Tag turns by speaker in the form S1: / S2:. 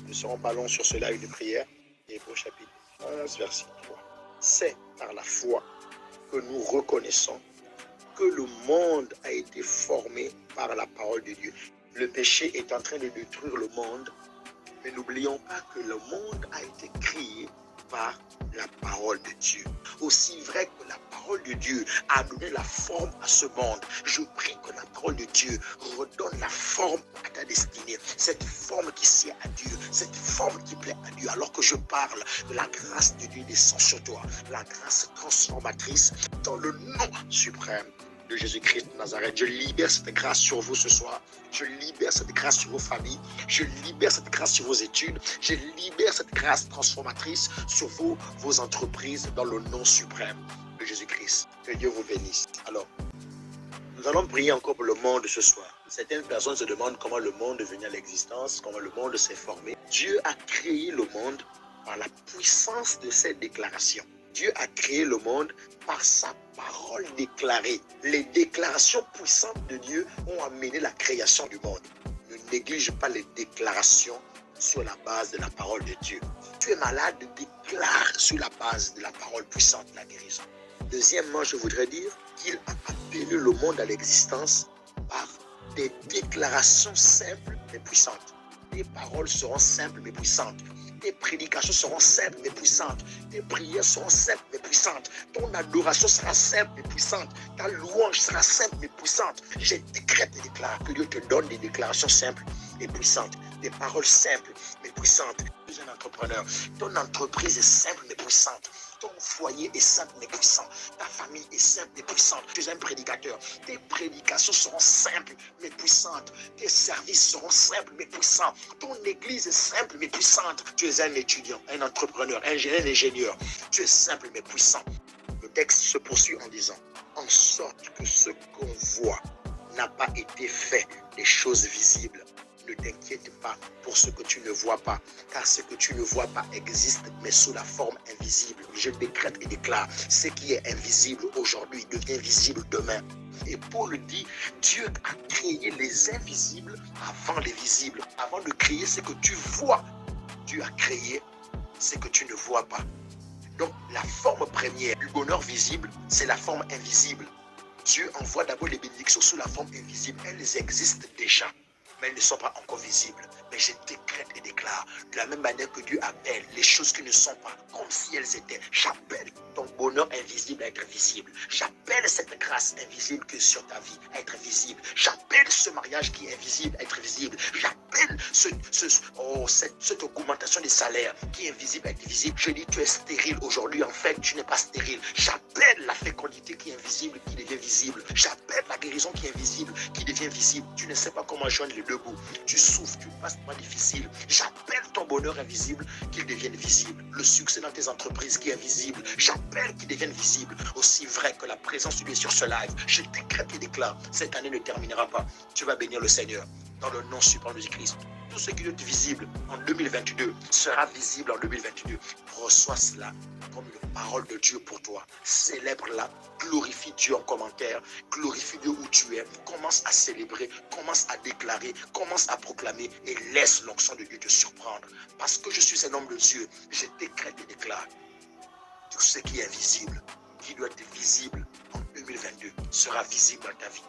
S1: ne serons pas longs sur ce live de prière. Hébreux chapitre 11, verset 3. C'est par la foi que nous reconnaissons que le monde a été formé par la parole de Dieu. Le péché est en train de détruire le monde, mais n'oublions pas que le monde a été créé par la parole de Dieu. Aussi vrai que la parole de Dieu a donné la forme à ce monde, je prie que la parole de Dieu redonne la forme à ta destinée, cette forme qui sied à Dieu, cette forme qui plaît à Dieu. Alors que je parle de la grâce de Dieu descend sur toi, la grâce transformatrice dans le nom suprême de Jésus-Christ de Nazareth. Je libère cette grâce sur vous ce soir. Je libère cette grâce sur vos familles. Je libère cette grâce sur vos études. Je libère cette grâce transformatrice sur vos entreprises dans le nom suprême de Jésus-Christ. Que Dieu vous bénisse. Alors, nous allons prier encore pour le monde ce soir. Certaines personnes se demandent comment le monde est venu à l'existence, comment le monde s'est formé. Dieu a créé le monde par la puissance de ses déclarations. Dieu a créé le monde par sa parole déclarée. Les déclarations puissantes de Dieu ont amené la création du monde. Ne néglige pas les déclarations sur la base de la parole de Dieu. Tu es malade, déclare sur la base de la parole puissante la guérison. Deuxièmement, je voudrais dire qu'il a appelé le monde à l'existence par des déclarations simples mais puissantes. Tes paroles seront simples mais puissantes. Tes prédications seront simples mais puissantes. Tes prières seront simples mais puissantes. Ton adoration sera simple mais puissante. Ta louange sera simple mais puissante. Je décrète et déclare que Dieu te donne des déclarations simples et puissantes. Des paroles simples mais puissantes. Tu es un entrepreneur. Ton entreprise est simple mais puissante. Ton foyer est simple mais puissant. Ta famille est simple mais puissante. Tu es un prédicateur. Tes prédications seront simples mais puissantes. Tes services seront simples mais puissants. Ton église est simple mais puissante. Tu es un étudiant, un entrepreneur, un ingénieur. Tu es simple mais puissant. Le texte se poursuit en disant, en sorte que ce qu'on voit n'a pas été fait des choses visibles. Ne t'inquiète pas pour ce que tu ne vois pas, car ce que tu ne vois pas existe, mais sous la forme invisible. Je décrète et déclare, ce qui est invisible aujourd'hui devient visible demain. Et Paul dit, Dieu a créé les invisibles avant les visibles. Avant de créer ce que tu vois, Dieu a créé ce que tu ne vois pas. Donc, la forme première du bonheur visible, c'est la forme invisible. Dieu envoie d'abord les bénédictions sous la forme invisible. Elles existent déjà, mais elles ne sont pas encore visibles. Mais je décrète et déclare, de la même manière que Dieu appelle les choses qui ne sont pas comme si elles étaient. J'appelle ton bonheur invisible à être visible. J'appelle cette grâce invisible qui est sur ta vie à être visible. J'appelle ce mariage qui est invisible à être visible. J'appelle cette augmentation des salaires qui est invisible à être visible. Je dis, tu es stérile aujourd'hui. En fait, tu n'es pas stérile. J'appelle la fécondité qui est invisible qui devient visible. J'appelle la guérison qui est invisible qui devient visible. Tu ne sais pas comment joindre les deux bouts. Tu souffres, tu passes pas difficile. J'appelle ton bonheur invisible qu'il devienne visible. Le succès dans tes entreprises qui est invisible, j'appelle qu'il devienne visible. Aussi vrai que la présence de Dieu sur ce live, je décrète et déclare, cette année ne terminera pas. Tu vas bénir le Seigneur dans le nom suprême de Jésus-Christ. Tout ce qui est visible en 2022 sera visible en 2022. Reçois cela comme une parole de Dieu pour toi. Célèbre-la, glorifie Dieu en commentaire, glorifie Dieu où tu es. Commence à célébrer, commence à déclarer, commence à proclamer et laisse l'onction de Dieu te surprendre. Parce que je suis un homme de Dieu, je décrète et déclare tout ce qui est visible, qui doit être visible en 2022, sera visible dans ta vie.